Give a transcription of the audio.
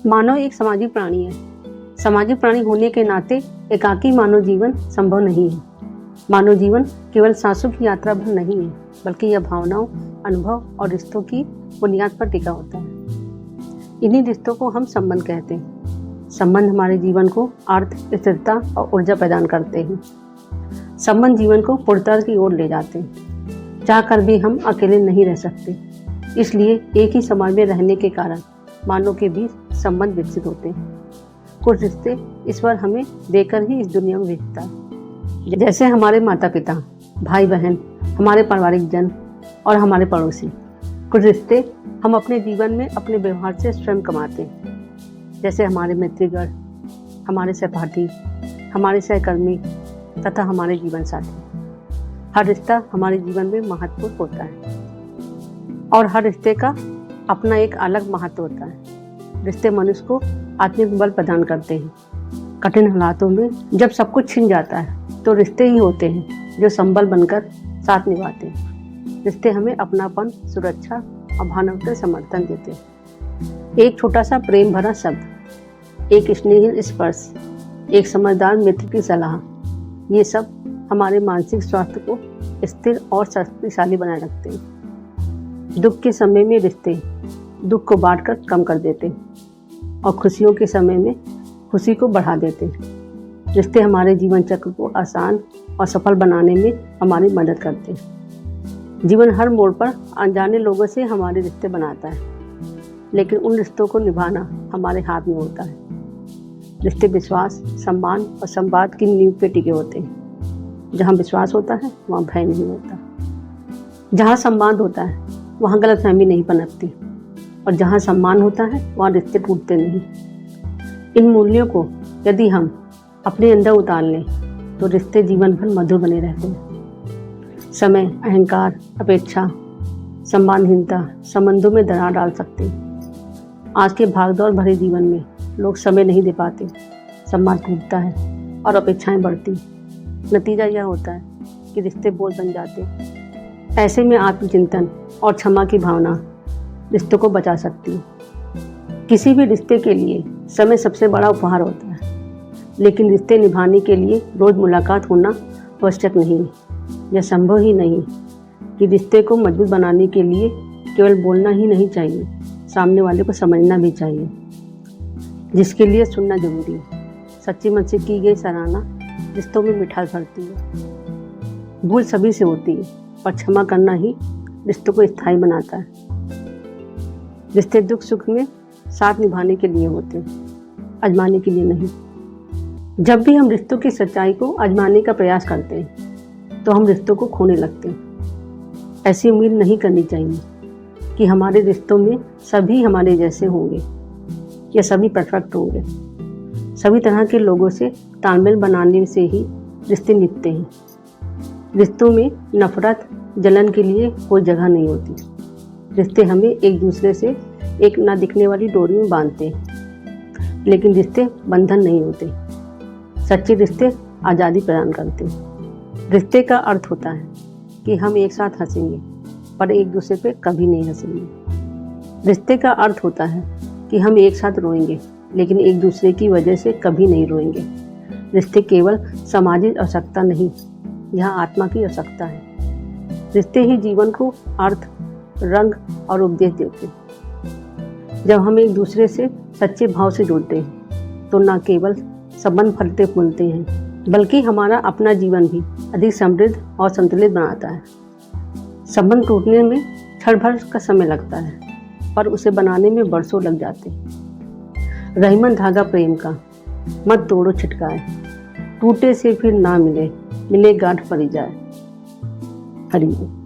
मानव एक सामाजिक प्राणी है। सामाजिक प्राणी होने के नाते एकाकी मानव जीवन संभव नहीं है। मानव जीवन केवल सांसों की यात्रा भर नहीं है, बल्कि यह भावनाओं, अनुभव और रिश्तों की बुनियाद पर टिका होता है। इन्हीं रिश्तों को हम संबंध कहते हैं। संबंध हमारे जीवन को अर्थ, स्थिरता और ऊर्जा प्रदान करते हैं। संबंध जीवन को पूर्णता की ओर ले जाते हैं। चाहकर भी हम अकेले नहीं रह सकते, इसलिए एक ही समाज में रहने के कारण मानव के बीच संबंध विकसित होते हैं। कुछ रिश्ते ईश्वर हमें देकर ही इस दुनिया में भेजता है, जैसे हमारे माता पिता, भाई बहन, हमारे पारिवारिक जन और हमारे पड़ोसी। कुछ रिश्ते हम अपने जीवन में अपने व्यवहार से स्वयं कमाते हैं, जैसे हमारे मित्रगण, हमारे सहपाठी, हमारे सहकर्मी तथा हमारे जीवन साथी। हर रिश्ता हमारे जीवन में महत्वपूर्ण होता है और हर रिश्ते का अपना एक अलग महत्व होता है। रिश्ते मनुष्य को आत्मिक बल प्रदान करते हैं। कठिन हालातों में जब सब कुछ छिन जाता है तो रिश्ते ही होते हैं जो संबल बनकर साथ निभाते हैं। रिश्ते हमें अपनापन, सुरक्षा और भावनात्मक समर्थन देते हैं। एक छोटा सा प्रेम भरा शब्द, एक स्नेही स्पर्श, एक समझदार मित्र की सलाह, ये सब हमारे मानसिक स्वास्थ्य को स्थिर और शक्तिशाली बनाए रखते हैं। दुख के समय में रिश्ते दुख को बांटकर कम कर देते हैं और खुशियों के समय में खुशी को बढ़ा देते हैं। रिश्ते हमारे जीवन चक्र को आसान और सफल बनाने में हमारी मदद करते हैं। जीवन हर मोड़ पर अनजाने लोगों से हमारे रिश्ते बनाता है, लेकिन उन रिश्तों को निभाना हमारे हाथ में होता है। रिश्ते विश्वास, सम्मान और संवाद की नींव पे टिके होते हैं। जहाँ विश्वास होता है वहाँ भय नहीं होता। जहाँ सम्मान होता है वहाँ गलतफहमी नहीं पनपती और जहाँ सम्मान होता है वहाँ रिश्ते टूटते नहीं। इन मूल्यों को यदि हम अपने अंदर उतार लें तो रिश्ते जीवन भर मधुर बने रहते हैं। समय, अहंकार, अपेक्षा, सम्मानहीनता संबंधों में दरार डाल सकते हैं। आज के भागदौड़ भरे जीवन में लोग समय नहीं दे पाते, सम्मान टूटता है और अपेक्षाएं बढ़ती। नतीजा यह होता है कि रिश्ते बोझ बन जाते। ऐसे में आत्मचिंतन और क्षमा की भावना रिश्तों को बचा सकती है। किसी भी रिश्ते के लिए समय सबसे बड़ा उपहार होता है, लेकिन रिश्ते निभाने के लिए रोज मुलाकात होना आवश्यक नहीं है। यह संभव ही नहीं कि रिश्ते को मजबूत बनाने के लिए केवल बोलना ही नहीं चाहिए, सामने वाले को समझना भी चाहिए, जिसके लिए सुनना जरूरी है। सच्चे मन से की गई सराहना रिश्तों में मिठास भरती है। भूल सभी से होती है, पर क्षमा करना ही रिश्तों को स्थायी बनाता है। रिश्ते दुख सुख में साथ निभाने के लिए होते हैं, आजमाने के लिए नहीं। जब भी हम रिश्तों की सच्चाई को आजमाने का प्रयास करते हैं तो हम रिश्तों को खोने लगते हैं। ऐसी उम्मीद नहीं करनी चाहिए कि हमारे रिश्तों में सभी हमारे जैसे होंगे या सभी परफेक्ट होंगे। सभी तरह के लोगों से तालमेल बनाने से ही रिश्ते निभते हैं। रिश्तों में नफरत, जलन के लिए कोई जगह नहीं होती। रिश्ते हमें एक दूसरे से एक ना दिखने वाली डोरी में बांधते हैं, लेकिन रिश्ते बंधन नहीं होते। सच्चे रिश्ते आज़ादी प्रदान करते हैं। रिश्ते का अर्थ होता है कि हम एक साथ हंसेंगे, पर एक दूसरे पे कभी नहीं हंसेंगे। रिश्ते का अर्थ होता है कि हम एक साथ रोएंगे, लेकिन एक दूसरे की वजह से कभी नहीं रोएंगे। रिश्ते केवल सामाजिक आवश्यकता नहीं, यह आत्मा की आवश्यकता है। रिश्ते ही जीवन को अर्थ, रंग और उपदेश देते हैं। जब हम एक दूसरे से सच्चे भाव से जुड़ते हैं तो न केवल संबंध फलते फूलते हैं, बल्कि हमारा अपना जीवन भी अधिक समृद्ध और संतुलित बनाता है। संबंध टूटने में क्षण भर का समय लगता है, पर उसे बनाने में बरसों लग जाते हैं। रहीमन धागा प्रेम का, मत तोड़ो छिटकाए, टूटे से फिर ना मिले, मिले गांठ पड़ी जाए। हरि बोल।